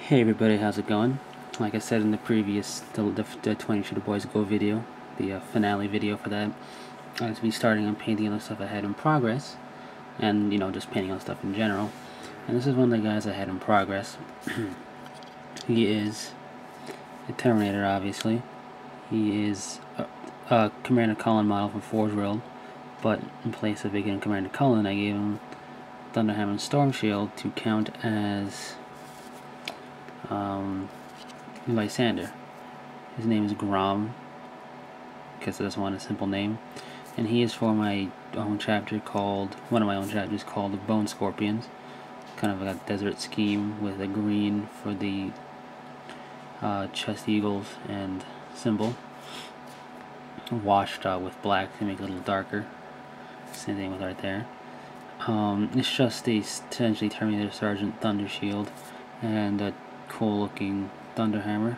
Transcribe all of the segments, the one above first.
Hey everybody, how's it going? Like I said in the previous, the 20 Shooter Boys Go video, the finale video for that, I was be starting on painting other stuff I had in progress, and just painting on stuff in general. And this is one of the guys I had in progress. He is a Terminator, obviously. He is a Commander Cullen model from Forge World, but in place of making Commander Cullen, I gave him Thunderhammer and Storm Shield to count as Lysander. His name is Grom, because I just want a simple name, and he is for my own chapter called, one of my own chapters called the Bone Scorpions. Kind of like a desert scheme with a green for the chest eagles and symbol, washed with black to make it a little darker. Same thing with right there. It's just a essentially Terminator Sergeant Thunder Shield and a cool looking Thunderhammer.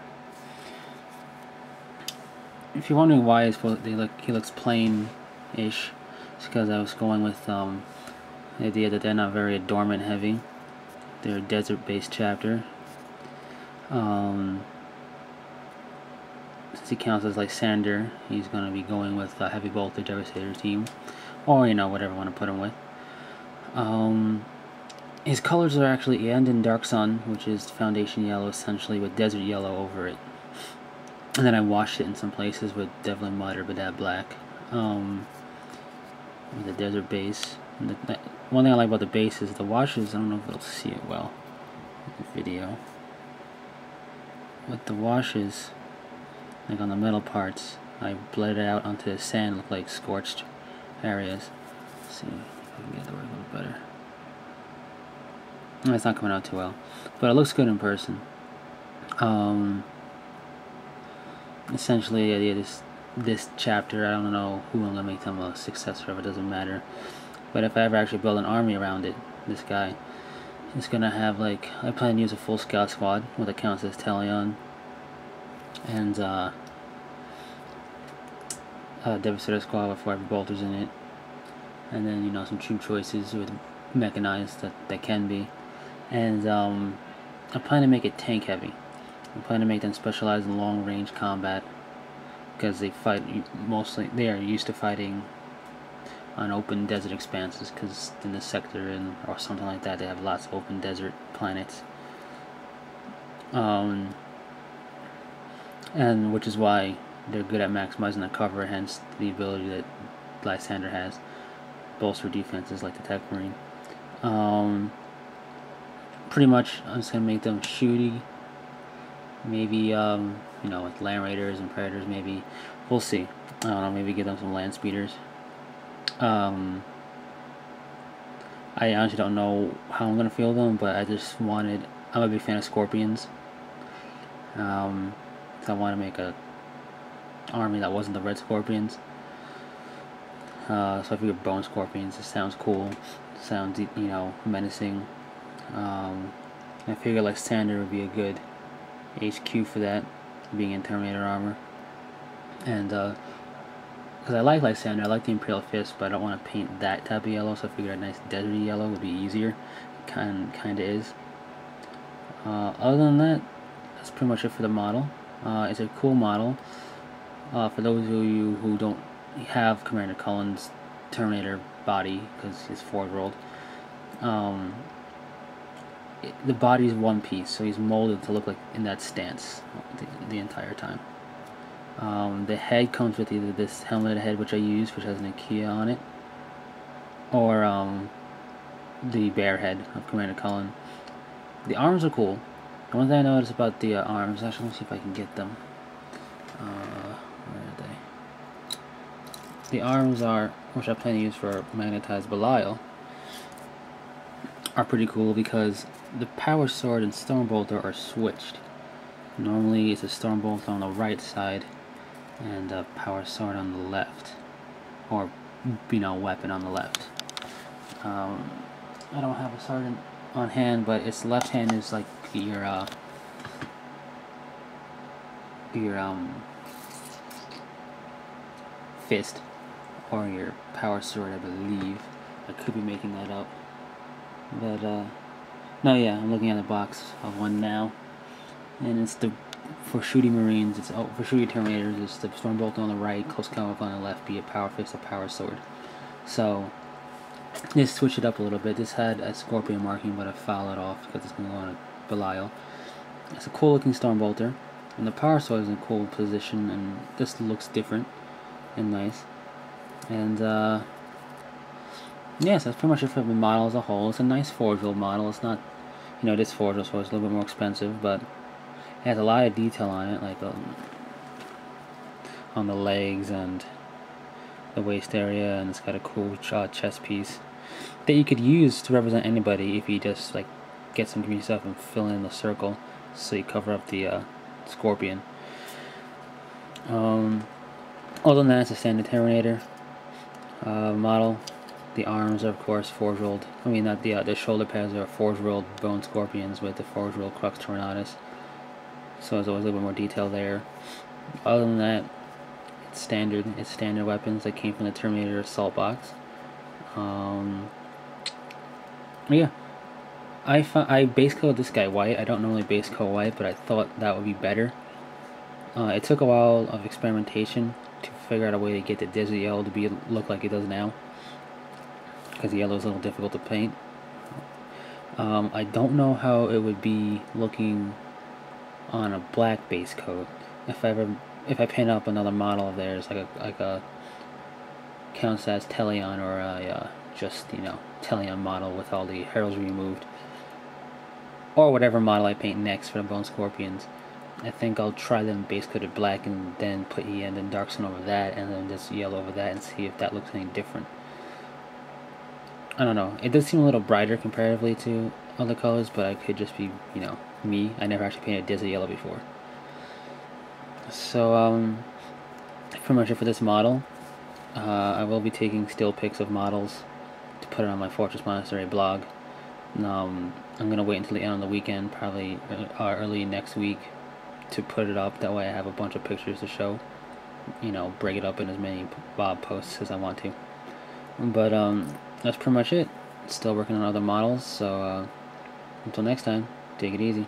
If you're wondering why he looks plain-ish, it's because I was going with the idea that they're not very adornment heavy. They're a desert-based chapter. Since he counts as Lysander, he's going to be going with a Heavy Bolter Devastator team, or whatever you want to put him with. His colors are actually End and Dark Sun, which is foundation yellow essentially with desert yellow over it. And then I washed it in some places with Devlin Mud or Badab Black. With a desert base. And one thing I like about the base is the washes, I don't know if it'll see it well in the video. With the washes, like on the metal parts, I bled it out onto the sand, look like scorched areas. Let's see if I can get the work a little better. It's not coming out too well, but it looks good in person. Essentially, the idea of this chapter, I don't know who I'm gonna make them a successor of. It doesn't matter. But if I ever actually build an army around it, this guy is gonna have I plan to use a full scout squad with accounts as Talion and Devastator squad with 4 bolters in it, and then some troop choices with mechanized that can be. And I plan to make it tank heavy. I plan to make them specialize in long range combat, because they are used to fighting on open desert expanses, because in this sector or something like that, they have lots of open desert planets. And which is why they're good at maximizing the cover, hence the ability that Lysander has, bolster defenses like the Tech Marine. Pretty much I'm just gonna make them shooty, maybe with land raiders and predators, maybe. We'll see. I don't know, maybe give them some land speeders. I honestly don't know how I'm gonna field them, but I'm a big fan of scorpions. So I want to make a army that wasn't the red scorpions. So I figured bone scorpions. It sounds cool. It sounds menacing. I figured Lysander would be a good HQ for that, being in Terminator armor. And because I like Lysander, I like the Imperial Fist, but I don't want to paint that type of yellow, so I figured a nice deserty yellow would be easier. It kind of is. Other than that, that's pretty much it for the model. It's a cool model. For those of you who don't have Commander Cullen's Terminator body, because he's Forge World, the body's one piece, so he's molded to look like in that stance the entire time. The head comes with either this helmeted head, which I use, which has an IKEA on it, or the bear head of Commander Cullen. The arms are cool. The one thing I noticed about the arms, actually, let me see if I can get them. Where are they? The arms are, which I plan to use for magnetized Belial, are pretty cool because the Power Sword and Stormbolter are switched. Normally it's a Stormbolter on the right side and a Power Sword on the left, or weapon on the left. I don't have a sergeant on hand, but its left hand is like your fist, or your Power Sword, I believe. I could be making that up. But, no, yeah, I'm looking at the box of one now. and it's the for shooting Marines. It's for shooting Terminators. It's the Stormbolter on the right, close combat on the left. Be it power fist or power sword. So just switch it up a little bit. This had a Scorpion marking, but I fouled it off because it's going to go on a Belial. It's a cool looking Stormbolter, and the power sword is in a cool position, and this looks different and nice. And yes, that's pretty much it for the model as a whole. It's a nice Forge World model. It's not, you know, this Forge World, so it's a little bit more expensive, but it has a lot of detail on it, like on the legs and the waist area, and it's got a cool chest piece that you could use to represent anybody if you just like get some green stuff and fill in the circle so you cover up the Scorpion. Other than that, it's a standard Terminator model. The arms are of course Forge World. I mean, not the shoulder pads are Forge World Bone Scorpions with the Forge World Crux Tornadoes. So there's always a little bit more detail there. Other than that, it's standard. It's standard weapons that came from the Terminator Assault Box. Yeah, I base coat this guy white. I don't normally base coat white, but I thought that would be better. It took a while of experimentation to figure out a way to get the desert yellow to look like it does now, because the yellow is a little difficult to paint. I don't know how it would be looking on a black base coat. If I paint up another model of theirs, like a counts as Teleon, or a just, you know, Teleon model with all the heraldry removed, or whatever model I paint next for the Bone Scorpions, I think I'll try them base coated black and then put and then Darksun over that, and then just yellow over that, and see if that looks any different. I don't know. It does seem a little brighter comparatively to other colors, but I could just be, you know, me. I never actually painted desert yellow before. So, pretty much it for this model. I will be taking still pics of models to put it on my Fortress Monastery blog. I'm going to wait until the end of the weekend, probably early next week, to put it up. That way I have a bunch of pictures to show. You know, break it up in as many posts as I want to. But that's pretty much it. Still working on other models, so until next time, take it easy.